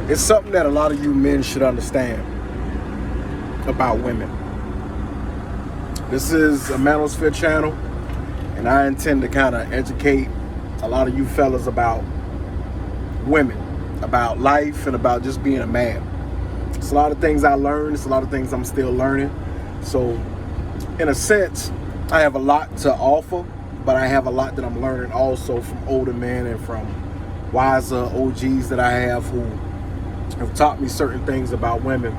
It's something that a lot of you men should understand about women. This is a Manosphere channel, and I intend to kind of educate a lot of you fellas about women, about life, and about just being a man. It's a lot of things I learned. It's a lot of things I'm still learning. So, in a sense, I have a lot to offer, but I have a lot that I'm learning also from older men and from wiser OGs that I have who have taught me certain things about women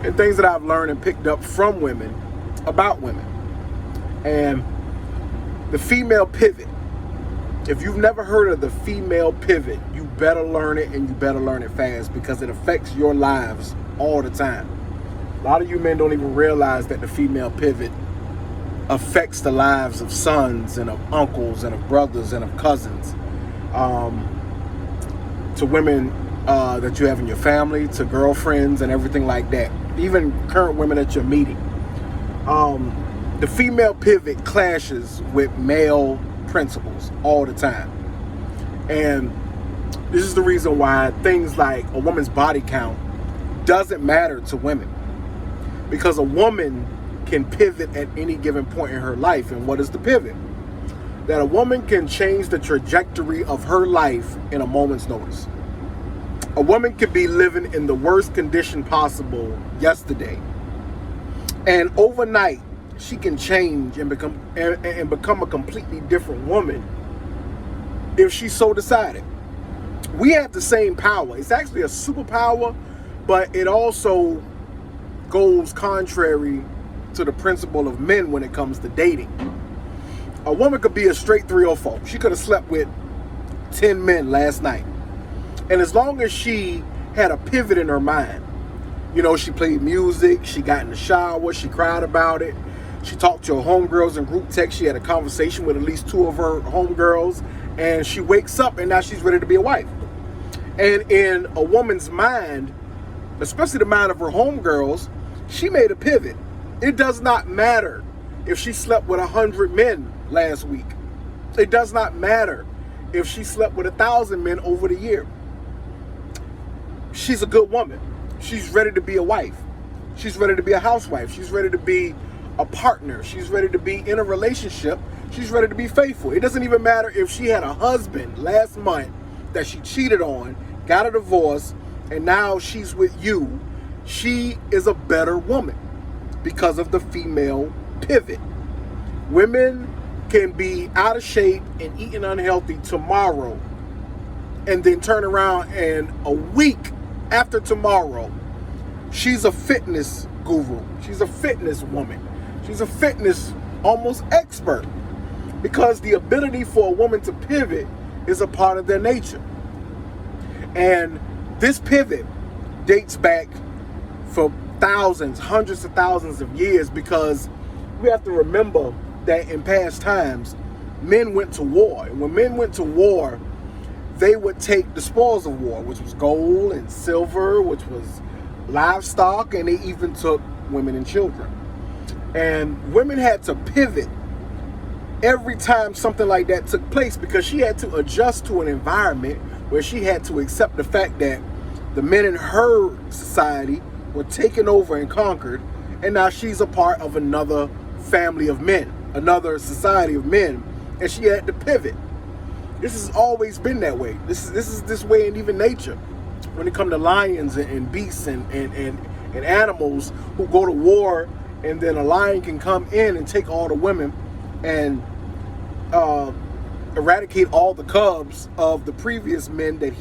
and things that I've learned and picked up from women about women. And the female pivot. If you've never heard of the female pivot, you better learn it, and you better learn it fast, because it affects your lives all the time. A lot of you men don't even realize that the female pivot affects the lives of sons and of uncles and of brothers and of cousins, to women that you have in your family, to girlfriends and everything like that, even current women that you're meeting. The female pivot clashes with male principles all the time. And this is the reason why things like a woman's body count doesn't matter to women. Because a woman can pivot at any given point in her life. And what is the pivot? That a woman can change the trajectory of her life in a moment's notice. A woman could be living in the worst condition possible yesterday, and overnight she can change and become a completely different woman if she so decided. We have the same power. It's actually a superpower, but it also goes contrary to the principle of men when it comes to dating. A woman could be a straight 304. She could have slept with 10 men last night. And as long as she had a pivot in her mind, you know, she played music, she got in the shower, she cried about it, she talked to her homegirls in group text, she had a conversation with at least 2 of her homegirls, and she wakes up and now she's ready to be a wife. And in a woman's mind, especially the mind of her homegirls, she made a pivot. It does not matter if she slept with 100 men last week. It does not matter if she slept with 1,000 men over the year. She's a good woman. She's ready to be a wife. She's ready to be a housewife. She's ready to be a partner. She's ready to be in a relationship. She's ready to be faithful. It doesn't even matter if she had a husband last month that she cheated on, got a divorce, and now she's with you. She is a better woman because of the female pivot. Women can be out of shape and eating unhealthy tomorrow, and then turn around and a week after tomorrow, she's a fitness guru. She's a fitness woman. She's a fitness almost expert, because the ability for a woman to pivot is a part of their nature. And this pivot dates back for thousands, hundreds of thousands of years, because we have to remember that in past times, men went to war. And when men went to war, they would take the spoils of war, which was gold and silver, which was livestock, and they even took women and children. And women had to pivot every time something like that took place, because she had to adjust to an environment where she had to accept the fact that the men in her society were taken over and conquered, and now she's a part of another family of men, another society of men, and she had to pivot. This has always been that way. This is this way in even nature. When it comes to lions and beasts and animals who go to war, and then a lion can come in and take all the women and eradicate all the cubs of the previous men that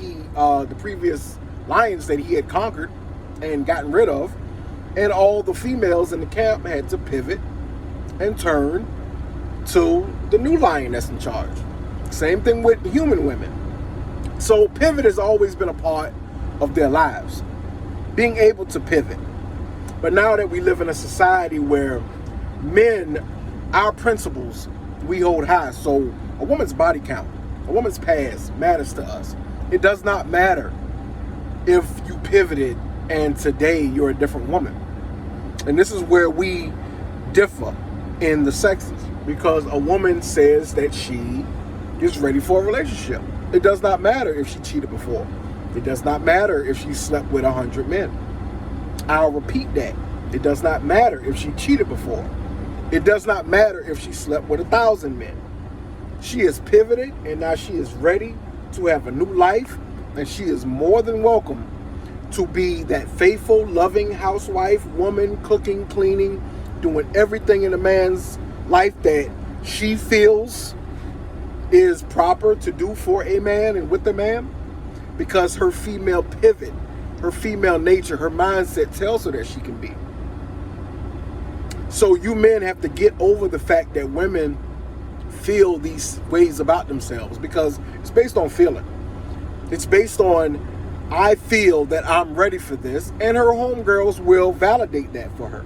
the previous lions that he had conquered and gotten rid of, and all the females in the camp had to pivot and turn to the new lion that's in charge. Same thing with human women. So pivot has always been a part of their lives, being able to pivot. But now that we live in a society where men, our principles, we hold high. So a woman's body count, a woman's past matters to us. It does not matter if you pivoted and today you're a different woman. And this is where we differ in the sexes, because a woman says that she is ready for a relationship. It does not matter if she cheated before. It does not matter if she slept with 100 men. I'll repeat that. It does not matter if she cheated before. It does not matter if she slept with 1,000 men. She is pivoted, and now she is ready to have a new life, and she is more than welcome to be that faithful, loving housewife, woman, cooking, cleaning, doing everything in a man's life that she feels is proper to do for a man and with a man, because her female pivot, her female nature, her mindset tells her that she can be. So you men have to get over the fact that women feel these ways about themselves, because it's based on feeling. It's based on, I feel that I'm ready for this, and her homegirls will validate that for her.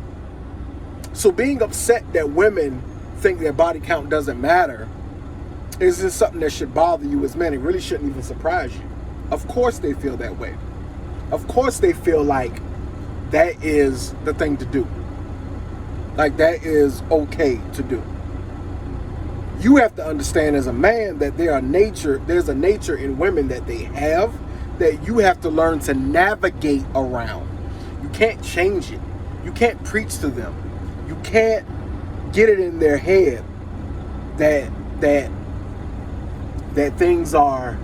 So being upset that women think their body count doesn't matter isn't something that should bother you as men. It really shouldn't even surprise you. Of course they feel that way. Of course they feel like that is the thing to do. Like that is okay to do. You have to understand as a man that there's a nature in women that they have that you have to learn to navigate around. You can't change it. You can't preach to them. You can't get it in their head that things are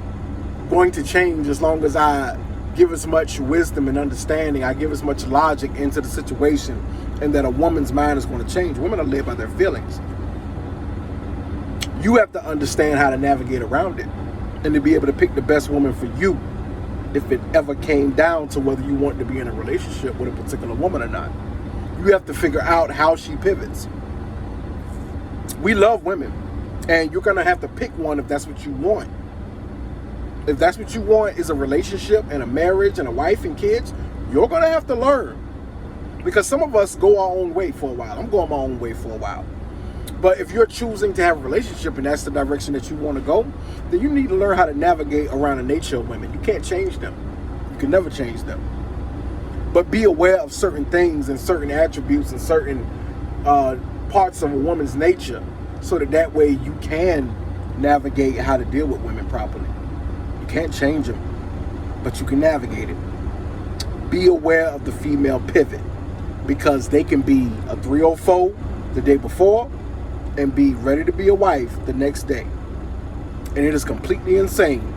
going to change as long as I give as much wisdom and understanding, I give as much logic into the situation, and that a woman's mind is going to change. Women are led by their feelings. You have to understand how to navigate around it and to be able to pick the best woman for you if it ever came down to whether you want to be in a relationship with a particular woman or not. You have to figure out how she pivots. We love women, and you're going to have to pick one if that's what you want. If that's what you want is a relationship and a marriage and a wife and kids, you're going to have to learn. Because some of us go our own way for a while. I'm going my own way for a while. But if you're choosing to have a relationship and that's the direction that you want to go, then you need to learn how to navigate around the nature of women. You can't change them. You can never change them. But be aware of certain things and certain attributes and certain parts of a woman's nature, so that way you can navigate how to deal with women properly. You can't change them, but you can navigate it. Be aware of the female pivot, because they can be a 304 the day before and be ready to be a wife the next day. And it is completely insane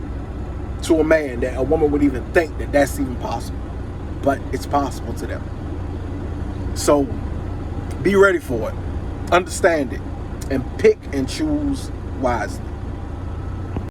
to a man that a woman would even think that that's even possible. But it's possible to them. So be ready for it. Understand it. And pick and choose wisely.